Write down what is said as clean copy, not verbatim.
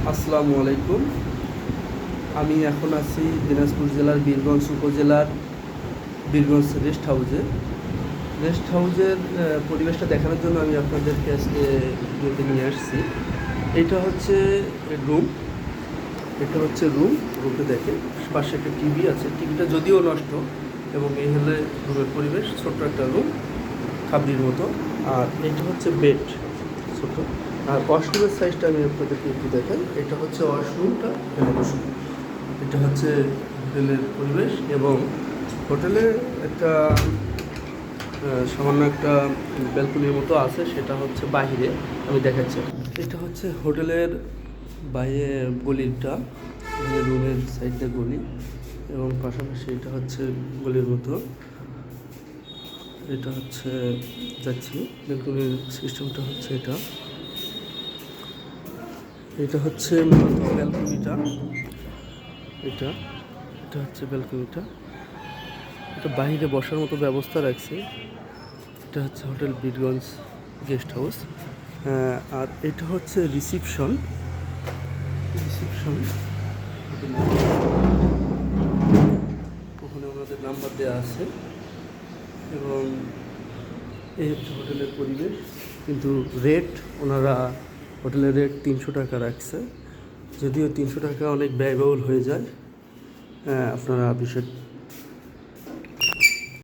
আসসালামু আলাইকুম। আমি এখন আছি দিনাজপুর জেলার বীরগঞ্জ উপজেলার বীরগঞ্জ রেস্ট হাউসে। রেস্ট হাউসের পরিবেশটা দেখানোর জন্য আমি আপনাদেরকে আজকে ভিডিওতে নিয়ে আসছি। এটা হচ্ছে রুম, এটা হচ্ছে রুমে দেখে পাশে একটা টিভি আছে, টিভিটা যদিও নষ্ট, এবং এই হলে রুমের পরিবেশ, ছোট্ট একটা রুম খাবড়ির মতো। আর এটা হচ্ছে বেড ছোট। আর ওয়াশরুমের সাইজটা আমি আপনাদেরকে একটু দেখাই। এটা হচ্ছে ওয়াশরুমটা, এটা হচ্ছে হোটেলের পরিবেশ। এবং হোটেলে একটা সামান্য একটা ব্যালকনির মতো আছে, সেটা হচ্ছে বাহিরে আমি দেখাচ্ছি। এটা হচ্ছে হোটেলের বাইরে গলিটা, রুমের সাইডে গলি, এবং পাশাপাশি এটা হচ্ছে গলির মতো। এটা হচ্ছে যাচ্ছি, ব্যালকনির সিস্টেমটা হচ্ছে এটা। এটা হচ্ছে মূলত ব্যালকনিটা, এটা এটা হচ্ছে ব্যালকনিটা। এটা বাইরে বসার মতো ব্যবস্থা রাখছে। এটা হচ্ছে হোটেল বীরগঞ্জ গেস্ট হাউস। আর এটা হচ্ছে রিসিপশন। ওখানে ওনাদের নাম্বার দেওয়া আছে। এবং এই হচ্ছে হোটেলের পরিবেশ। কিন্তু রেট, ওনারা হোটেলের রেট 300 টাকা রাখছে। যদিও 300 টাকা অনেক ব্যয়বহুল হয়ে যায়। আপনারা বিষয়